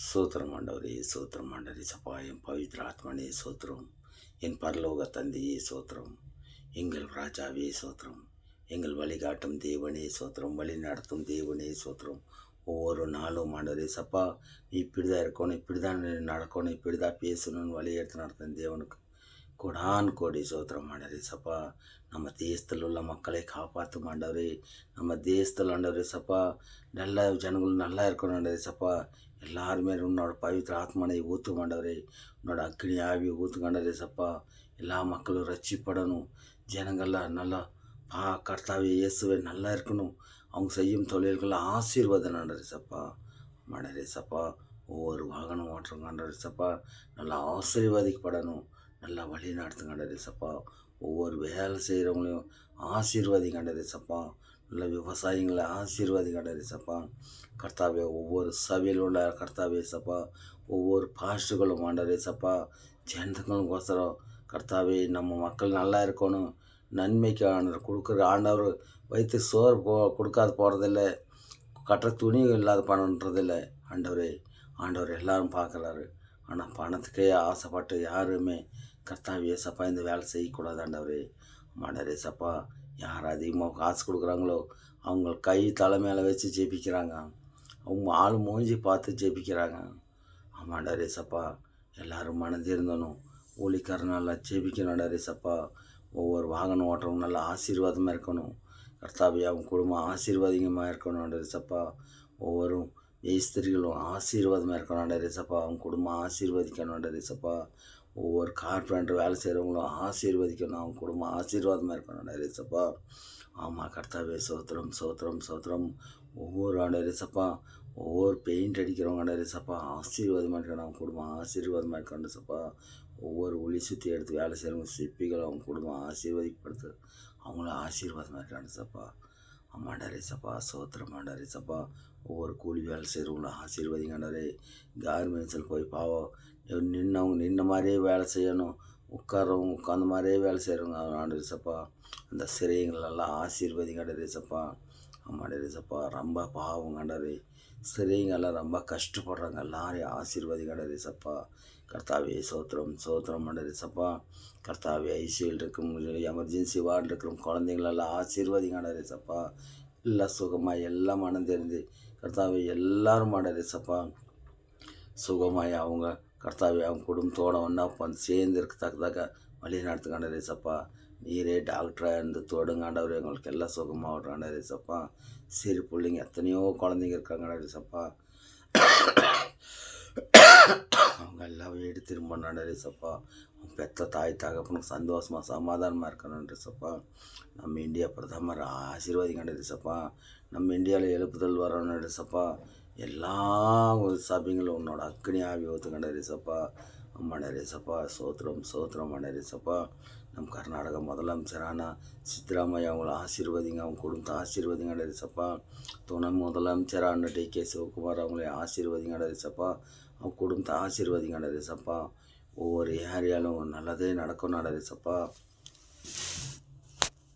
சூத்திரம் ஆண்டவரே, சூத்திரம் ஆண்டவரே சப்பா. என் பவித்ர ஆத்மனே சோத்திரம். என் பரலோக தந்தையே சோத்திரம். எங்கள் ராஜாவே சோத்திரம். எங்கள் வழிகாட்டும் தேவனே சோத்திரம். வழி நடத்தும் தேவனே சோத்திரம். ஒவ்வொரு நாளும் ஆண்டவரே சப்பா, நீ இப்படி தான் இருக்கணும், இப்படி தான் நடக்கணும், இப்படி தான் பேசணும்னு வழி எடுத்து நடத்தும் தேவனுக்கு கோடான் கோடி சோத்திரம் ஆண்டவரே சப்பா. நம்ம தேசத்தில் உள்ள மக்களை காப்பாற்றும் ஆண்டவரே. நம்ம தேசத்தில் ஆண்டவரே சப்பா, நல்ல ஜனங்களும் நல்லா இருக்கணும் ஆண்டவரே சப்பா. எல்லாருமே உன்னோட பவித்திர ஆத்மனை ஊற்றும் ஆண்டவரே. உன்னோட அக்கினி ஆவி ஊற்றுங்க ஆண்டவரே சப்பா. எல்லா மக்களும் ரட்சிப்படணும். ஜனங்கள்லாம் நல்லா கர்த்தாவே இயேசுவே நல்லா இருக்கணும். அவங்க செய்யும் தொழில்கள் ஆசீர்வாதம் ஆண்டவரே சப்பா. ஆண்டவரே சப்பா, ஒவ்வொரு வாகனம் ஓட்டுறவங்க ஆண்டவரே சப்பா நல்லா ஆசீர்வதிக்கப்படணும். நல்லா வழி நடத்துங்க ஆண்டவரே சப்பா. ஒவ்வொரு வேலை செய்கிறவங்களையும் ஆசீர்வாதிங்க ஆண்டவரே சப்பா. நல்ல விவசாயிகளை ஆசீர்வாதிங்க ஆண்டவரே சப்பா. கர்த்தாவே, ஒவ்வொரு சபையில் உள்ள கர்த்தாவே சப்பா, ஒவ்வொரு பாஸ்டுகளும் ஆண்டவரே சப்பா, ஜனங்களுக்கோசரம் கர்த்தாவே, நம்ம மக்கள் நல்லா இருக்கணும். நன்மைக்கு ஆண்டவர் கொடுக்குற ஆண்டவர் வைத்து சோறு கொடுக்காத போகிறதில்ல, கட்டுற துணி இல்லாத பண்ணுறதில்ல. ஆண்டவரே, ஆண்டவர் எல்லாரும் பார்க்குறாரு. ஆனால் பணத்துக்கே ஆசைப்பட்டு யாருமே கர்த்தாவே சப்பா இந்த வேலை செய்யக்கூடாது ஆண்டவரே. ஆண்டவரே சப்பா, யார் அதிகமாக காசு கொடுக்குறாங்களோ அவங்க கை தலை மேலே வச்சு ஜெபிக்கிறாங்க. அவங்க ஆள் மூஞ்சி பார்த்து ஜெபிக்கிறாங்க. ஆமாண்டரே சப்பா, எல்லோரும் மனம் திருந்தணும். ஊழிக்காரன் நல்லா ஜெபிக்கணும் ஆண்டவரே சப்பா. ஒவ்வொரு வாகனம் ஓட்டுறவங்க நல்லா ஆசீர்வாதமாக இருக்கணும். கர்த்தாவே, அவங்க குடும்பம் ஆசீர்வாதமாக இருக்கணும் ஆண்டவரே சப்பா. ஒவ்வொரு ஸ்திரிகளும் ஆசீர்வாதமாக இருக்கணும் ஆண்டவரே சப்பா. அவங்க குடும்பம் ஆசீர்வதிக்கணும் ஆண்டவரே சப்பா. ஒவ்வொரு கார்பெண்டர் வேலை செய்கிறவங்களும் ஆசீர்வதிக்கணும். அவங்க குடும்பம் ஆசீர்வாதமாக இருக்கணும் ஆண்டவரே சப்பா. ஆமாம் கர்த்தாவே, சோத்திரம் சோத்திரம் சோத்திரம். ஒவ்வொரு ஆண்டவரே சப்பா, ஒவ்வொரு பெயிண்ட் அடிக்கிறவங்க ஆண்டவரே சப்பா ஆசீர்வாதமாக இருக்கணும். அவங்க குடும்பம் ஆசீர்வாதமாக இருக்கணும் சப்பா. ஒவ்வொரு ஒளி சுற்றி எடுத்து வேலை செய்கிறவங்க சிற்பிகள் அவங்க குடும்பம் ஆசீர்வதிப்படுத்து அவங்களும் ஆசீர்வாதமாக இருக்காங்க சப்பா. ஆமாண்டாரே சப்பா, சோத்திரம் ஆண்டாரே சப்பா. ஒவ்வொரு கூலி வேலை செய்கிறவங்களும் ஆசீர்வதிங்காண்டாரே. கார்மெண்ட்ஸில் போய் பாவம் நின்னவங்க நின்ன மாதிரியே வேலை செய்யணும், உட்காரவங்க உட்காந்த மாதிரியே வேலை செய்கிறவங்க ஆண்டவரே சப்பா. அந்த சிறைங்களெல்லாம் ஆசீர்வதிங்காண்டரே சப்பா. ஆமாண்டரே சப்பா, ரொம்ப பாவம் ஆண்டவரே. சிறைங்கெல்லாம் ரொம்ப கஷ்டப்படுறாங்க, எல்லாரையும் ஆசீர்வதிங்காண்டரே சப்பா. கர்த்தாவே, சோத்திரம் சோத்திரம் ஆண்டவரே சப்பா. கர்த்தாவே, ஐசியூவில் இருக்கும் எமர்ஜென்சி வார்டு இருக்கிற குழந்தைங்களெல்லாம் ஆசீர்வதிங்காண்டரே சப்பா. எல்லாம் சுகமாக எல்லாம் மனம் தெரிந்து கர்த்தாவே எல்லாரும் ஆண்டவரே சப்பா சுகமாய் அவங்க கர்த்தாவே அவங்க குடும்பத்தோடு ஒன்றா வந்து சேர்ந்து இருக்கத்தக்கதாக வழி நடத்துக்காண்டரே சப்பா. நீரே டாக்டராக இருந்து தொடுங்காண்டவர் எங்களுக்கு எல்லாம் சுகமாக விட்றாண்டரே சப்பா. சிறு பிள்ளைங்க எத்தனையோ குழந்தைங்க இருக்காங்கடாரே சப்பா. அவங்க எல்லாம் வீடு திரும்பணுன்றே சப்பா. அவங்க பெற்ற தாய் தகப்பனுக்கு சந்தோஷமாக சமாதானமாக இருக்கணுன்ற சப்பா. நம்ம இந்தியா பிரதமர் ஆசீர்வாதிக்கண்டே சப்பா. நம்ம இந்தியாவில் எழுப்புதல் வரணுன்ற சப்பா. எல்லா ஒரு சபைங்களும் உன்னோட அக்னி ஆவி ஊற்றுக்கண்டே சப்பா. அம்மாண்டரே சப்பா, சோத்திரம் சோத்திரம் அண்டரே சப்பா. நம்ம கர்நாடகா முதலமைச்சரான சித்தராமையா அவங்கள ஆசீர்வதிங்க, அவங்க குடும்பத்தை ஆசீர்வதிங்கண்டரே சப்பா. துணை முதலமைச்சரான டிகே சிவகுமார் அவங்களே ஆசீர்வதிங்கண்டரே சப்பா. அவங்க குடும்பத்தை ஆசீர்வதிங்கண்டரே சப்பா. ஒவ்வொரு ஏரியாலும் நல்லதே நடக்கும் நடரே சப்பா.